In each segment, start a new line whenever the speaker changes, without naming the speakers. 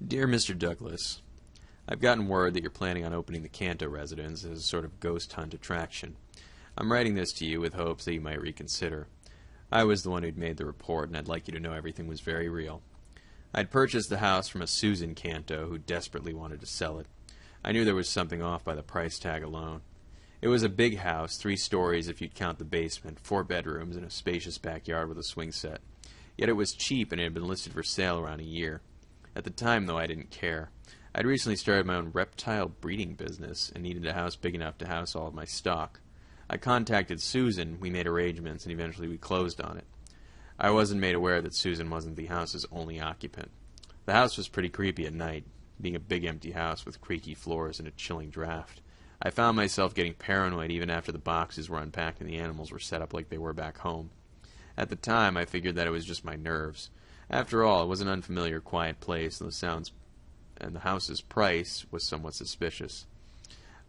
Dear Mr. Douglas, I've gotten word that you're planning on opening the Canto residence as a sort of ghost hunt attraction. I'm writing this to you with hopes that you might reconsider. I was the one who'd made the report, and I'd like you to know everything was very real. I'd purchased the house from a Susan Canto who desperately wanted to sell it. I knew there was something off by the price tag alone. It was a big house, 3 stories if you'd count the basement, 4 bedrooms, and a spacious backyard with a swing set. Yet it was cheap, and it had been listed for sale around a year. At the time, though, I didn't care. I'd recently started my own reptile breeding business and needed a house big enough to house all of my stock. I contacted Susan, we made arrangements, and eventually we closed on it. I wasn't made aware that Susan wasn't the house's only occupant. The house was pretty creepy at night, being a big empty house with creaky floors and a chilling draft. I found myself getting paranoid even after the boxes were unpacked and the animals were set up like they were back home. At the time, I figured that it was just my nerves. After all, it was an unfamiliar, quiet place, and the house's price was somewhat suspicious.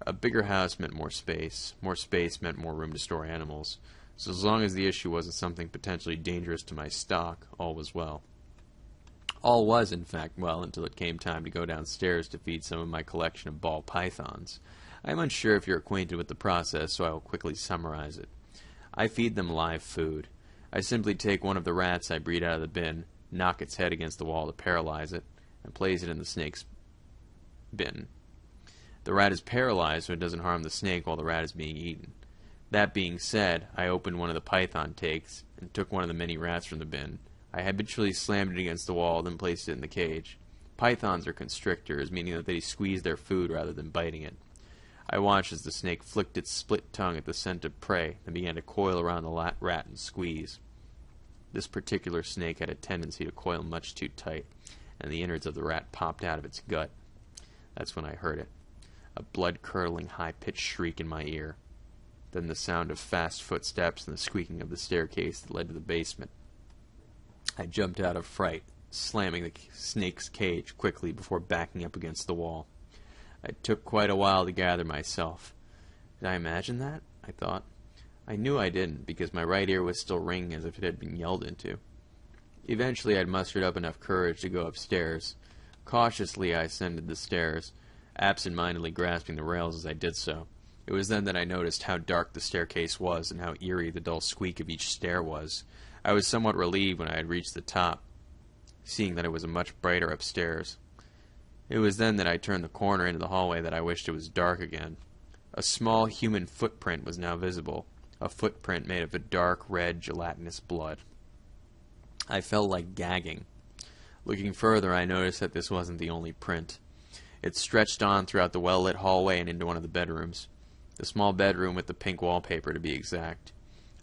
A bigger house meant more space. More space meant more room to store animals. So as long as the issue wasn't something potentially dangerous to my stock, all was well. All was, in fact, well until it came time to go downstairs to feed some of my collection of ball pythons. I am unsure if you're acquainted with the process, so I will quickly summarize it. I feed them live food. I simply take one of the rats I breed out of the bin, knock its head against the wall to paralyze it, and place it in the snake's bin. The rat is paralyzed so it doesn't harm the snake while the rat is being eaten. That being said, I opened one of the python takes and took one of the many rats from the bin. I habitually slammed it against the wall, then placed it in the cage. Pythons are constrictors, meaning that they squeeze their food rather than biting it. I watched as the snake flicked its split tongue at the scent of prey and began to coil around the rat and squeeze. This particular snake had a tendency to coil much too tight, and the innards of the rat popped out of its gut. That's when I heard it. A blood-curdling, high-pitched shriek in my ear. Then the sound of fast footsteps and the squeaking of the staircase that led to the basement. I jumped out of fright, slamming the snake's cage quickly before backing up against the wall. It took quite a while to gather myself. Did I imagine that? I thought. I knew I didn't, because my right ear was still ringing as if it had been yelled into. Eventually I'd mustered up enough courage to go upstairs. Cautiously I ascended the stairs, absent-mindedly grasping the rails as I did so. It was then that I noticed how dark the staircase was and how eerie the dull squeak of each stair was. I was somewhat relieved when I had reached the top, seeing that it was much brighter upstairs. It was then that I turned the corner into the hallway that I wished it was dark again. A small human footprint was now visible, a footprint made of a dark red gelatinous blood. I felt like gagging. Looking further, I noticed that this wasn't the only print. It stretched on throughout the well-lit hallway and into one of the bedrooms. The small bedroom with the pink wallpaper, to be exact.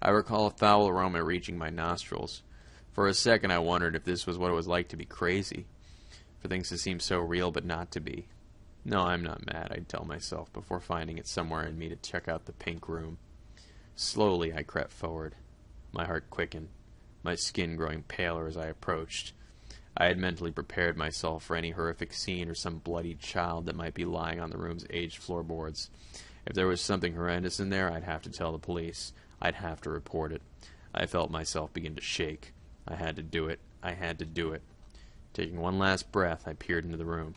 I recall a foul aroma reaching my nostrils. For a second I wondered if this was what it was like to be crazy, for things to seem so real but not to be. No, I'm not mad, I'd tell myself, before finding it somewhere in me to check out the pink room. Slowly I crept forward. My heart quickened, my skin growing paler as I approached. I had mentally prepared myself for any horrific scene or some bloodied child that might be lying on the room's aged floorboards. If there was something horrendous in there, I'd have to tell the police. I'd have to report it. I felt myself begin to shake. I had to do it. I had to do it. Taking one last breath, I peered into the room.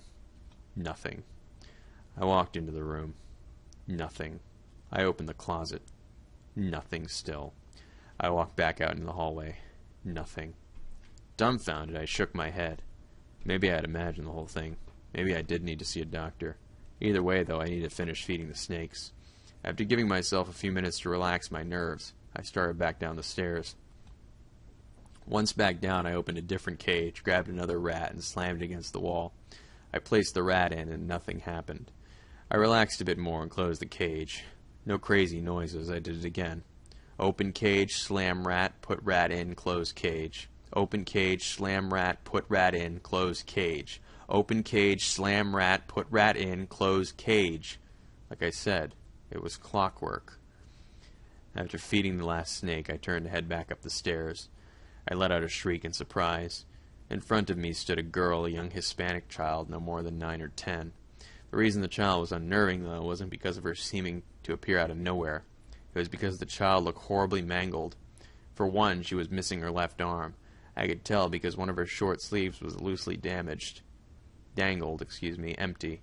Nothing. I walked into the room. Nothing. I opened the closet. Nothing still. I walked back out into the hallway. Nothing. Dumbfounded, I shook my head. Maybe I had imagined the whole thing. Maybe I did need to see a doctor. Either way, though, I needed to finish feeding the snakes. After giving myself a few minutes to relax my nerves, I started back down the stairs. Once back down, I opened a different cage, grabbed another rat, and slammed it against the wall. I placed the rat in, and nothing happened. I relaxed a bit more and closed the cage. No crazy noises. I did it again. Open cage, slam rat, put rat in, close cage. Open cage, slam rat, put rat in, close cage. Open cage, slam rat, put rat in, close cage. Like I said, it was clockwork. After feeding the last snake, I turned to head back up the stairs. I let out a shriek in surprise. In front of me stood a girl, a young Hispanic child, no more than 9 or 10. The reason the child was unnerving, though, wasn't because of her seeming to appear out of nowhere. It was because the child looked horribly mangled. For one, she was missing her left arm. I could tell because one of her short sleeves was loosely damaged. empty.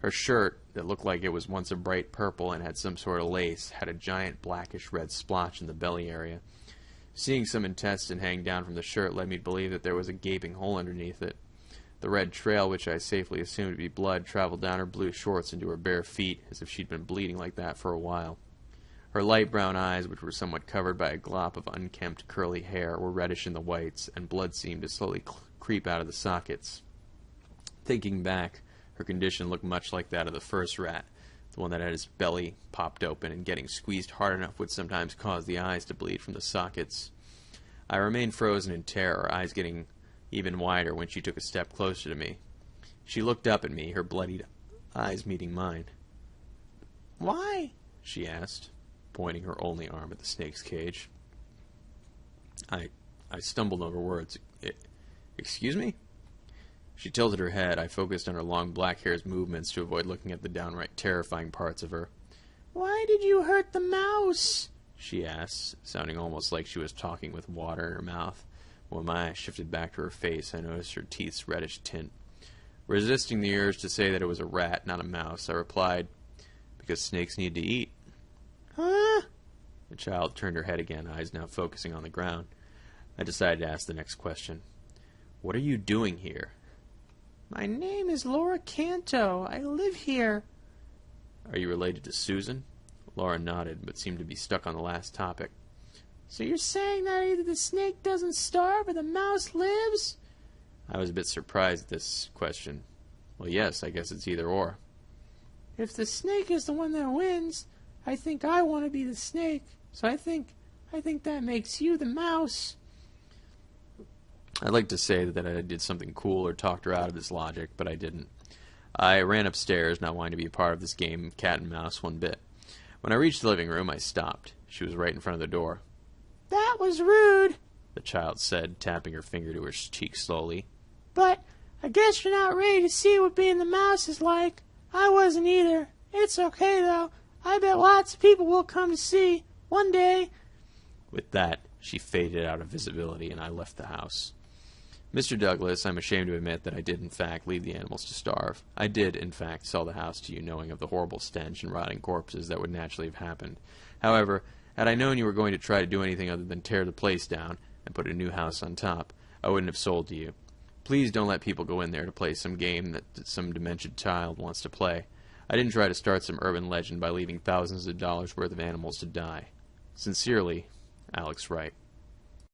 Her shirt, that looked like it was once a bright purple and had some sort of lace, had a giant blackish red splotch in the belly area. Seeing some intestine hang down from the shirt led me to believe that there was a gaping hole underneath it. The red trail, which I safely assumed to be blood, traveled down her blue shorts into her bare feet, as if she'd been bleeding like that for a while. Her light brown eyes, which were somewhat covered by a glop of unkempt curly hair, were reddish in the whites, and blood seemed to slowly creep out of the sockets. Thinking back, her condition looked much like that of the first rat, the one that had his belly popped open, and getting squeezed hard enough would sometimes cause the eyes to bleed from the sockets. I remained frozen in terror, eyes getting even wider when she took a step closer to me. She looked up at me, her bloodied eyes meeting mine. "Why?" she asked, pointing her only arm at the snake's cage. I stumbled over words. Excuse me? She tilted her head. I focused on her long black hair's movements to avoid looking at the downright terrifying parts of her. "Why did you hurt the mouse?" she asked, sounding almost like she was talking with water in her mouth. When my eyes shifted back to her face, I noticed her teeth's reddish tint. Resisting the urge to say that it was a rat, not a mouse, I replied, "Because snakes need to eat." "Huh?" The child turned her head again, eyes now focusing on the ground. I decided to ask the next question. "What are you doing here?" "My name is Laura Canto. I live here." "Are you related to Susan?" Laura nodded, but seemed to be stuck on the last topic. "So you're saying that either the snake doesn't starve or the mouse lives?" I was a bit surprised at this question. "Well, yes, I guess it's either or." "If the snake is the one that wins, I think I want to be the snake. So I think that makes you the mouse." I'd like to say that I did something cool or talked her out of this logic, but I didn't. I ran upstairs, not wanting to be a part of this game of cat and mouse one bit. When I reached the living room, I stopped. She was right in front of the door. "That was rude," the child said, tapping her finger to her cheek slowly. "But I guess you're not ready to see what being the mouse is like. I wasn't either. It's okay, though. I bet lots of people will come to see, one day." With that, she faded out of visibility, and I left the house. Mr. Douglas, I'm ashamed to admit that I did, in fact, leave the animals to starve. I did, in fact, sell the house to you, knowing of the horrible stench and rotting corpses that would naturally have happened. However, had I known you were going to try to do anything other than tear the place down and put a new house on top, I wouldn't have sold to you. Please don't let people go in there to play some game that some demented child wants to play. I didn't try to start some urban legend by leaving thousands of dollars worth of animals to die. Sincerely, Alex Wright.